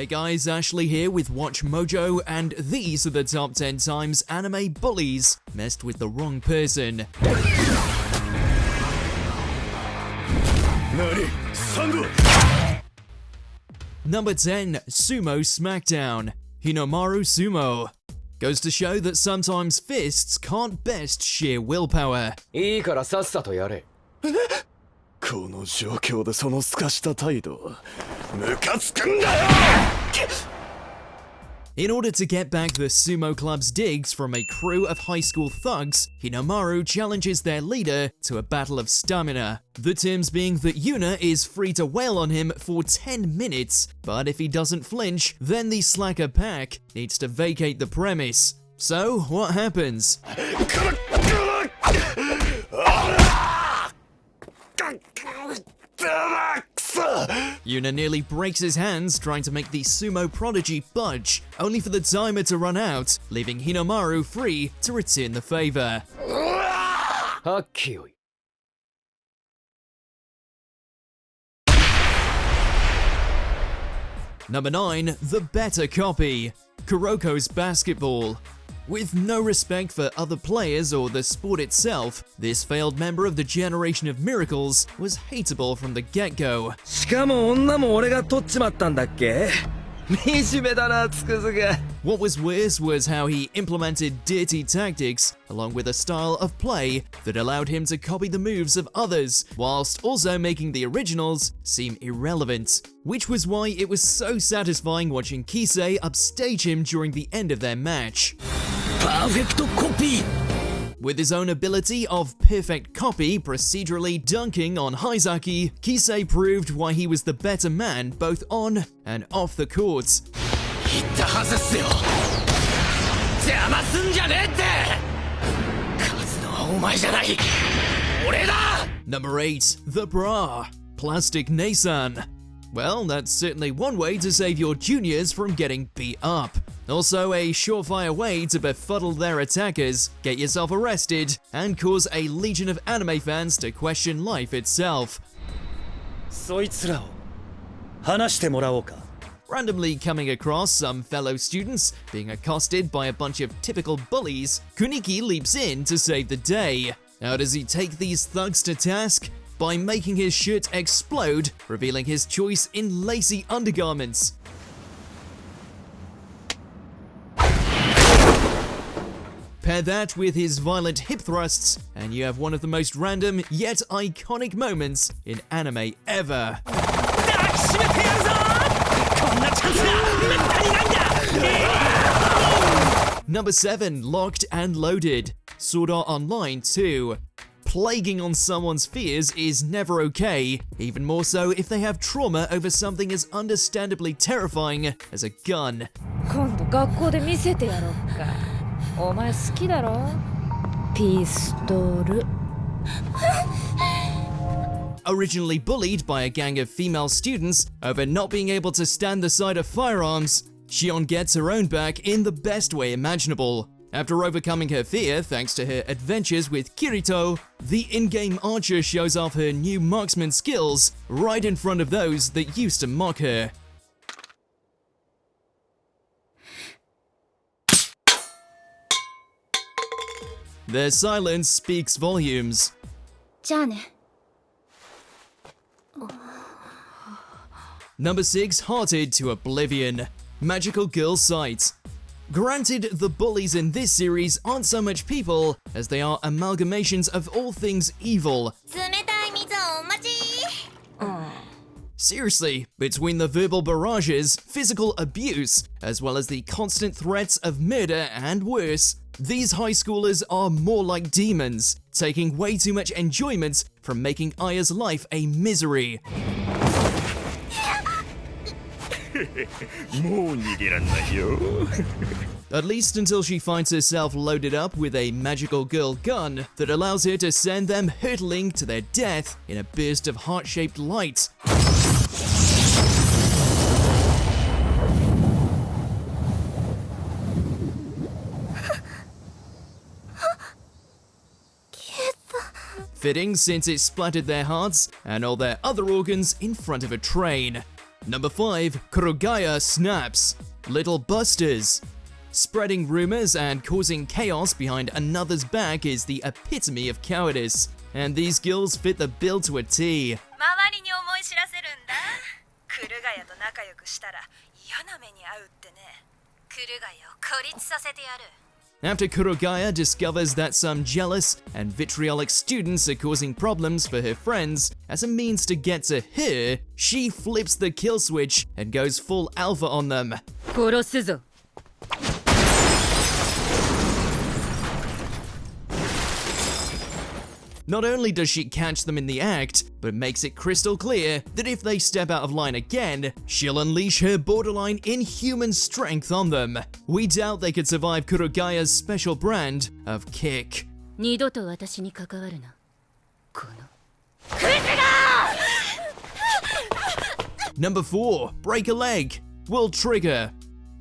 Hey guys, Ashley here with WatchMojo, and these are the top 10 times anime bullies messed with the wrong person. Number 10, Sumo Smackdown. Hinomaru Sumo. Goes to show that sometimes fists can't best sheer willpower. いいからさっさとやれ。この状況でその透かした態度、ムカつくんだよ! In order to get back the sumo club's digs from a crew of high school thugs, Hinomaru challenges their leader to a battle of stamina. The terms being that Yuna is free to wail on him for 10 minutes, but if he doesn't flinch, then the slacker pack needs to vacate the premise. So, what happens? Yuna nearly breaks his hands trying to make the sumo prodigy budge, only for the timer to run out, leaving Hinomaru free to return the favor. はっきよい。Number 9, the better copy. Kuroko's basketball. With no respect for other players or the sport itself, this failed member of the generation of miracles was hateable from the get-go. しかも女も俺が取っちまったんだっけ? 惨めだな、つくづく。 What was worse was how he implemented dirty tactics along with a style of play that allowed him to copy the moves of others, whilst also making the originals seem irrelevant. Which was why it was so satisfying watching Kisei upstage him during the end of their match. Perfect copy! With his own ability of perfect copy procedurally dunking on Haizaki, Kisei proved why he was the better man both on and off the court. 言ったはずっすよ。邪魔すんじゃねえって。勝つのはお前じゃない。俺だ! Number 8, the bra. Plastic nee-san. Well, that's certainly one way to save your juniors from getting beat up. Also a surefire way to befuddle their attackers, get yourself arrested, and cause a legion of anime fans to question life itself. そいつらを話してもらおうか。Randomly coming across some fellow students being accosted by a bunch of typical bullies, Kuniki leaps in to save the day. How does he take these thugs to task? By making his shirt explode, revealing his choice in lacy undergarments. Pair that with his violent hip thrusts, and you have one of the most random yet iconic moments in anime ever. Number 7, Locked and Loaded. Sword Art Online 2. Plaguing on someone's fears is never okay, even more so if they have trauma over something as understandably terrifying as a gun. 今度学校で見せてやろうか。お前好きだろ？ピストル。Originally bullied by a gang of female students over not being able to stand the sight of firearms, Shion gets her own back in the best way imaginable. After overcoming her fear thanks to her adventures with Kirito, the in-game archer shows off her new marksman skills right in front of those that used to mock her. Their silence speaks volumes. じゃあね。 Number 6, Hearted to Oblivion. Magical Girl Sight. Granted, the bullies in this series aren't so much people as they are amalgamations of all things evil. Seriously, between the verbal barrages, physical abuse, as well as the constant threats of murder and worse, these high schoolers are more like demons, taking way too much enjoyment from making Aya's life a misery. もう逃げらんないよ。 At least until she finds herself loaded up with a magical girl gun that allows her to send them hurtling to their death in a burst of heart-shaped light. Fitting since it splattered their hearts and all their other organs in front of a train. Number 5. Kurogaya snaps. Little busters. Spreading rumors and causing chaos behind another's back is the epitome of cowardice, and these girls fit the bill to a T. 周りに思い知らせるんだ。クルガヤと仲良くしたら嫌な目に遭うってね。クルガヤを孤立させてやる。After Kurogaya discovers that some jealous and vitriolic students are causing problems for her friends, as a means to get to her, she flips the kill switch and goes full alpha on them. 殺すぞ。Not only does she catch them in the act, but makes it crystal clear that if they step out of line again, she'll unleash her borderline inhuman strength on them. We doubt they could survive Kurogaya's special brand of kick. 二度と私に関わるな。この。Number 4. Break a leg. Will trigger.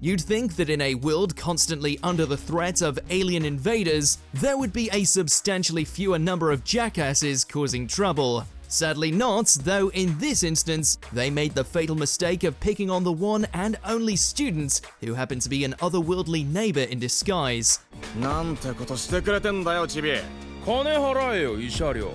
You'd think that in a world constantly under the threat of alien invaders, there would be a substantially fewer number of jackasses causing trouble. Sadly not, though in this instance, they made the fatal mistake of picking on the one and only student who happened to be an otherworldly neighbor in disguise. なんてことしてくれてんだよチビ。金払えよ慰謝料。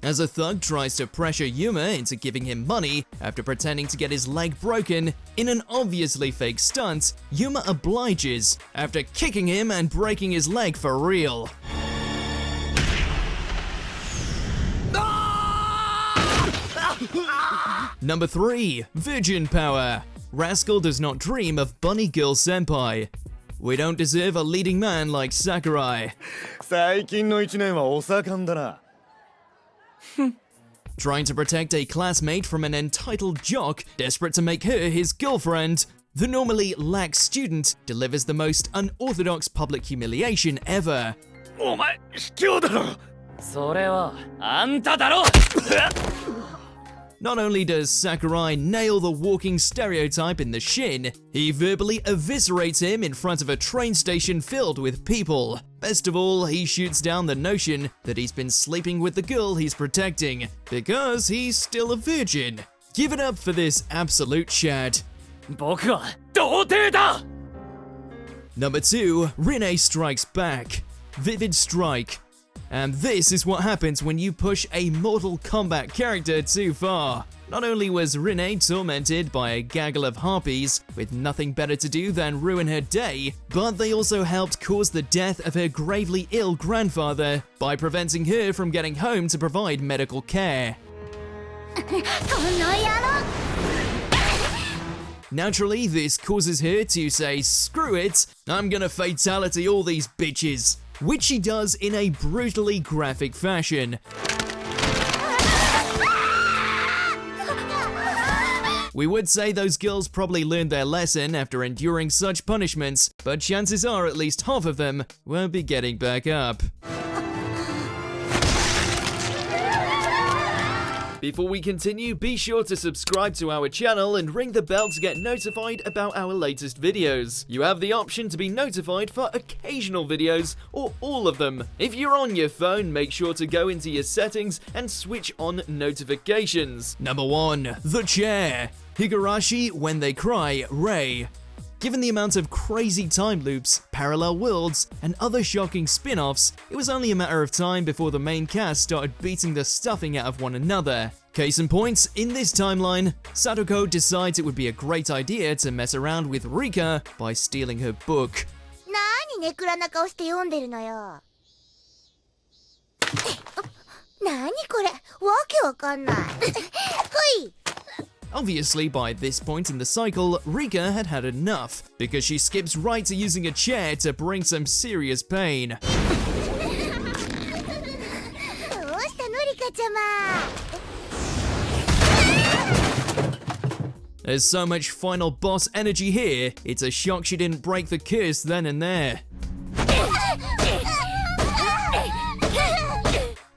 As a thug tries to pressure Yuma into giving him money after pretending to get his leg broken, in an obviously fake stunt, Yuma obliges after kicking him and breaking his leg for real. Number 3. Virgin power. Rascal does not dream of bunny girl senpai. We don't deserve a leading man like Sakurai. 最近の一年はお盛んだな。Trying to protect a classmate from an entitled jock desperate to make her his girlfriend, the normally lax student delivers the most unorthodox public humiliation ever. お前卑怯だろ。それはあんただろ。 Not only does Sakurai nail the walking stereotype in the shin, he verbally eviscerates him in front of a train station filled with people. Best of all, he shoots down the notion that he's been sleeping with the girl he's protecting, because he's still a virgin. Give it up for this absolute Chad. 僕は童貞だ。 Number 2, Rinne strikes back. Vivid strike. And this is what happens when you push a Mortal Kombat character too far. Not only was Rinne tormented by a gaggle of harpies with nothing better to do than ruin her day, but they also helped cause the death of her gravely ill grandfather by preventing her from getting home to provide medical care. Naturally, this causes her to say, screw it, I'm gonna fatality all these bitches, which she does in a brutally graphic fashion. We would say those girls probably learned their lesson after enduring such punishments, but chances are at least half of them won't be getting back up. Before we continue, be sure to subscribe to our channel and ring the bell to get notified about our latest videos. You have the option to be notified for occasional videos or all of them. If you're on your phone, make sure to go into your settings and switch on notifications. Number 1. The Chair. Higurashi When They Cry, Ray. Given the amount of crazy time loops, parallel worlds, and other shocking spin-offs, it was only a matter of time before the main cast started beating the stuffing out of one another. Case in point, in this timeline, Satoko decides it would be a great idea to mess around with Rika by stealing her book. 何ネクラな顔して読んでるのよ。何これ、わけわかんない。ほい。 Obviously, by this point in the cycle, Rika had had enough, because she skips right to using a chair to bring some serious pain. どうしたのリカちゃま。 There's so much final boss energy here, it's a shock she didn't break the curse then and there.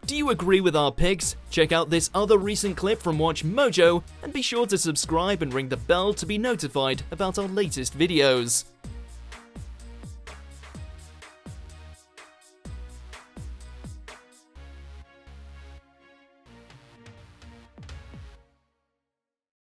Do you agree with our picks? Check out this other recent clip from WatchMojo and be sure to subscribe and ring the bell to be notified about our latest videos.